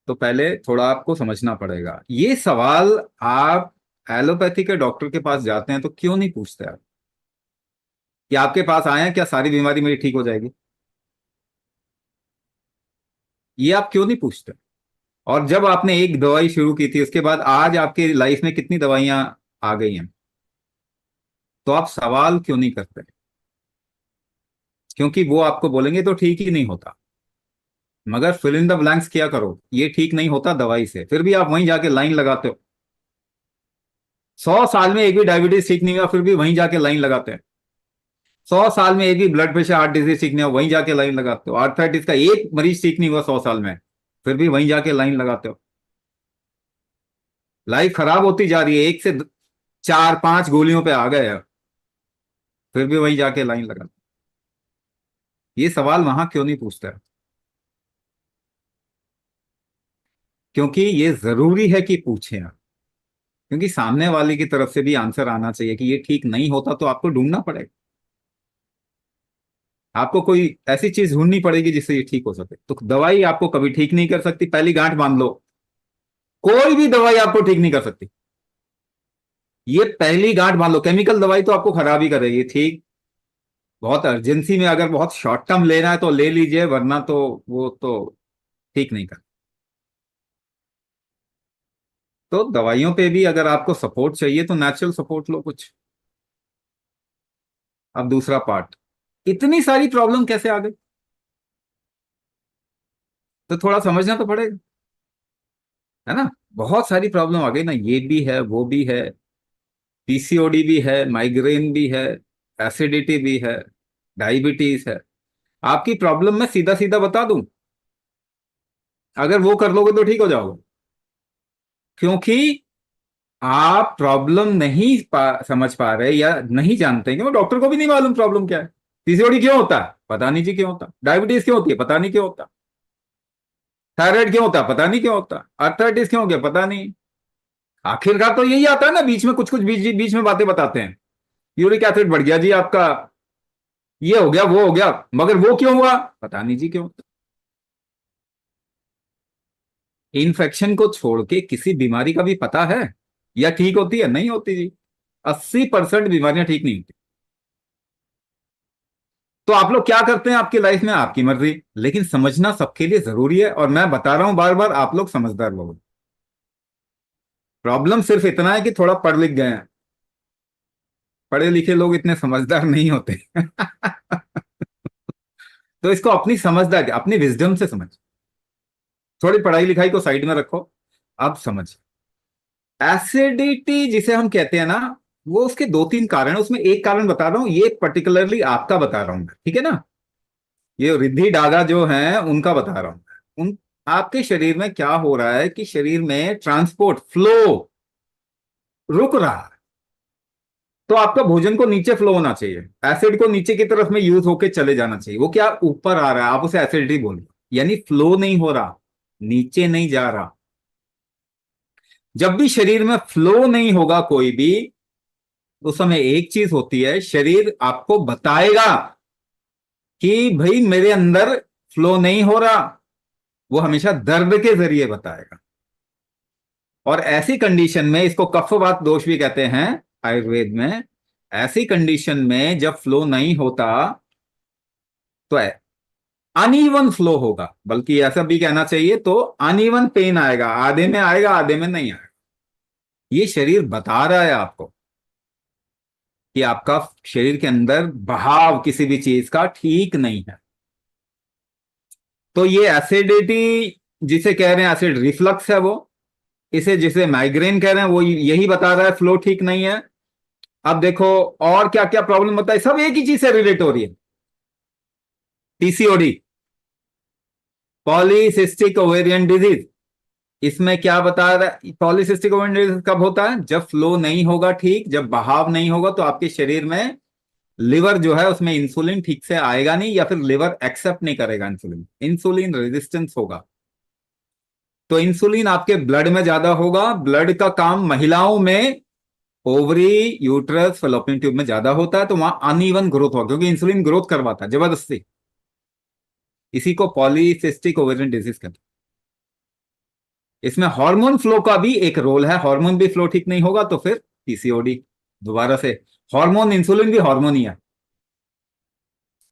तो पहले थोड़ा आपको समझना पड़ेगा ये सवाल। आप एलोपैथी के डॉक्टर के पास जाते हैं तो क्यों नहीं पूछते आप कि आपके पास आए हैं क्या सारी बीमारी मेरी ठीक हो जाएगी? ये आप क्यों नहीं पूछते? और जब आपने एक दवाई शुरू की थी उसके बाद आज आपकी लाइफ में कितनी दवाइयां आ गई हैं, तो आप सवाल क्यों नहीं करते? क्योंकि वो आपको बोलेंगे तो ठीक ही नहीं होता। मगर फिल इन द ब्लैंक्स किया करो, ये ठीक नहीं होता दवाई से, फिर भी आप वहीं जाके लाइन लगाते हो। 100 साल में एक भी डायबिटीज ठीक नहीं हुआ फिर भी वहीं जाके लाइन लगाते हैं। 100 साल में एक भी ब्लड प्रेशर हार्ट डिजीज ठीक नहीं हुआ वहीं जाके लाइन लगाते हो। आर्थराइटिस का एक मरीज ठीक नहीं हुआ 100 साल में, फिर भी वहीं जाके लाइन लगाते हो। लाइफ खराब होती जा रही है, एक से चार पांच गोलियों पे आ गए हैं, फिर भी वहीं जाके लाइन लगाते हो। ये सवाल वहां क्यों नहीं पूछते? क्योंकि ये जरूरी है कि पूछें आप। क्योंकि सामने वाले की तरफ से भी आंसर आना चाहिए कि ये ठीक नहीं होता तो आपको ढूंढना पड़ेगा। आपको कोई ऐसी चीज ढूंढनी पड़ेगी जिससे ये ठीक हो सके। तो दवाई आपको कभी ठीक नहीं कर सकती, पहली गांठ बांध लो। कोई भी दवाई आपको ठीक नहीं कर सकती, ये पहली गांठ बांध लो। केमिकल दवाई तो आपको खराब ही करेगी, ठीक। बहुत अर्जेंसी में अगर बहुत शॉर्ट टर्म लेना है तो ले लीजिए, वरना तो वो तो ठीक नहीं कर। तो दवाइयों पे भी अगर आपको सपोर्ट चाहिए तो नेचुरल सपोर्ट लो कुछ। अब दूसरा पार्ट, इतनी सारी प्रॉब्लम कैसे आ गई, तो थोड़ा समझना तो पड़ेगा, है ना। बहुत सारी प्रॉब्लम आ गई ना, ये भी है वो भी है, पीसीओडी भी है, माइग्रेन भी है, एसिडिटी भी है, डायबिटीज है। आपकी प्रॉब्लम मैं सीधा सीधा बता दूं, अगर वो कर लोगे तो ठीक हो जाओगे। क्योंकि आप प्रॉब्लम नहीं समझ पा रहे या नहीं जानते, क्योंकि डॉक्टर को भी नहीं मालूम प्रॉब्लम क्या है। पीसीओडी क्यों होता है पता नहीं जी क्यों होता, डायबिटीज क्यों होती है पता नहीं क्यों होता, थायराइड क्यों होता है पता नहीं क्यों होता, अर्थराइटिस क्यों हो गया पता नहीं। आखिरकार तो यही आता है ना, बीच में कुछ कुछ बीच बीच में बातें बताते हैं। यूरिक एसिड बढ़ गया जी आपका, ये हो गया वो हो गया, मगर वो क्यों हुआ पता नहीं जी क्यों। इन्फेक्शन को छोड़ के किसी बीमारी का भी पता है या ठीक होती है? नहीं होती जी। 80% बीमारियां ठीक नहीं होती। तो आप लोग क्या करते हैं आपकी लाइफ में, आपकी मर्जी। लेकिन समझना सबके लिए जरूरी है, और मैं बता रहा हूं बार बार, आप लोग समझदार लोग। प्रॉब्लम सिर्फ इतना है कि थोड़ा पढ़ लिख गए हैं, पढ़े लिखे लोग इतने समझदार नहीं होते। तो इसको अपनी समझदारी अपनी विजडम से समझ, थोड़ी पढ़ाई लिखाई को साइड में रखो। अब समझ, एसिडिटी जिसे हम कहते हैं ना, वो उसके दो तीन कारण है। उसमें एक कारण बता रहा हूं, ये पर्टिकुलरली आपका बता रहा हूं मैं, ठीक है ना। ये रिद्धि डागा जो है उनका बता रहा हूं। उन आपके शरीर में क्या हो रहा है कि शरीर में ट्रांसपोर्ट फ्लो रुक रहा है। तो आपका भोजन को नीचे फ्लो होना चाहिए, एसिड को नीचे की तरफ में यूज होके चले जाना चाहिए। वो क्या ऊपर आ रहा है, आप उसे एसिडिटी बोल रहे हो, यानी फ्लो नहीं हो रहा, नीचे नहीं जा रहा। जब भी शरीर में फ्लो नहीं होगा कोई भी, उस समय एक चीज होती है, शरीर आपको बताएगा कि भाई मेरे अंदर फ्लो नहीं हो रहा। वो हमेशा दर्द के जरिए बताएगा। और ऐसी कंडीशन में, इसको कफवात दोष भी कहते हैं आयुर्वेद में, ऐसी कंडीशन में जब फ्लो नहीं होता तो अनइवन फ्लो होगा, बल्कि ऐसा भी कहना चाहिए, तो अनइवन पेन आएगा, आधे में आएगा आधे में नहीं आएगा। ये शरीर बता रहा है आपको कि आपका शरीर के अंदर बहाव किसी भी चीज का ठीक नहीं है। तो ये एसिडिटी जिसे कह रहे हैं, एसिड रिफ्लक्स है वो। इसे जिसे माइग्रेन कह रहे हैं, वो यही बता रहा है फ्लो ठीक नहीं है। अब देखो और क्या क्या प्रॉब्लम होता है, सब एक ही चीज से रिलेट हो रही है। पीसीओडी, पॉलीसिस्टिक ओवेरियन डिजीज, इसमें क्या बता रहा है, पॉलीसिस्टिक ओवेरियन डिजीज कब होता है, जब फ्लो नहीं होगा ठीक, जब बहाव नहीं होगा, तो आपके शरीर में लिवर जो है उसमें इंसुलिन ठीक से आएगा नहीं, या फिर लिवर एक्सेप्ट नहीं करेगा इंसुलिन, इंसुलिन रेजिस्टेंस होगा। तो इंसुलिन आपके ब्लड में ज्यादा होगा। ब्लड का काम महिलाओं में ओवरी, यूट्रस, फलोपियन ट्यूब में ज्यादा होता है, तो वहां अनइवन ग्रोथ होगा, क्योंकि इंसुलिन ग्रोथ करवाता है जबरदस्ती। इसी को पॉलीसिस्टिक ओवेरियन डिजीज कहते हैं। इसमें हार्मोन फ्लो का भी एक रोल है, हार्मोन भी फ्लो ठीक नहीं होगा तो फिर पीसीओडी। दोबारा से, हार्मोन, इंसुलिन भी हार्मोन ही है,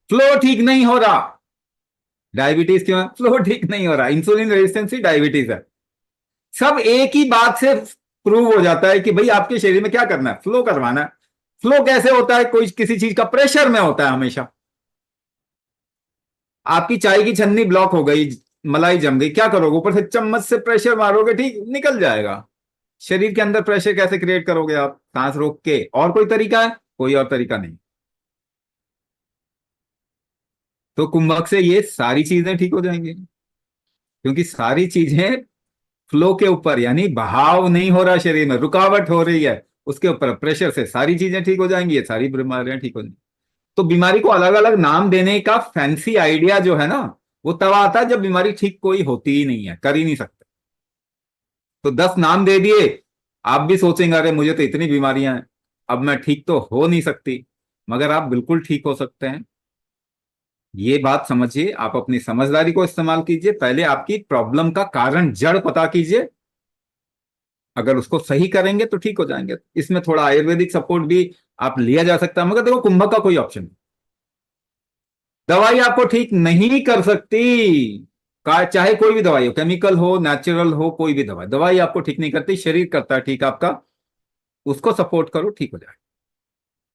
फ्लो ठीक नहीं हो रहा। डायबिटीज क्यों है? फ्लो ठीक नहीं हो रहा, इंसुलिन रेजिस्टेंस डायबिटीज है। सब एक ही बात से प्रूव हो जाता है कि भाई आपके शरीर में क्या करना है, फ्लो करवाना है। फ्लो कैसे होता है? कोई किसी चीज का प्रेशर में होता है हमेशा। आपकी चाय की छन्नी ब्लॉक हो गई, मलाई जम गई, क्या करोगे? ऊपर से चम्मच से प्रेशर मारोगे, ठीक निकल जाएगा। शरीर के अंदर प्रेशर कैसे क्रिएट करोगे आप? सांस रोक के। और कोई तरीका है? कोई और तरीका नहीं। तो कुंभक से ये सारी चीजें ठीक हो जाएंगी, क्योंकि सारी चीजें फ्लो के ऊपर, यानी बहाव नहीं हो रहा, शरीर में रुकावट हो रही है, उसके ऊपर प्रेशर से सारी चीजें ठीक हो जाएंगी, ये सारी बीमारियां ठीक हो जाएंगी। तो बीमारी को अलग अलग नाम देने का फैंसी आइडिया जो है ना, वो तब आता है जब बीमारी ठीक कोई होती ही नहीं है, कर ही नहीं सकते। तो 10 नाम दे दिए, आप भी सोचेंगे अरे मुझे तो इतनी बीमारियां हैं, अब मैं ठीक तो हो नहीं सकती। मगर आप बिल्कुल ठीक हो सकते हैं। ये बात समझिए, आप अपनी समझदारी को इस्तेमाल कीजिए, पहले आपकी प्रॉब्लम का कारण, जड़ पता कीजिए। अगर उसको सही करेंगे तो ठीक हो जाएंगे। इसमें थोड़ा आयुर्वेदिक सपोर्ट भी आप लिया जा सकता है, मगर देखो कुंभक का कोई ऑप्शन नहीं। दवाई आपको ठीक नहीं कर सकती, का चाहे कोई भी दवाई हो, केमिकल हो, नेचुरल हो, कोई भी दवाई, दवाई आपको ठीक नहीं करती, शरीर करता है ठीक आपका। उसको सपोर्ट करो, ठीक हो जाए।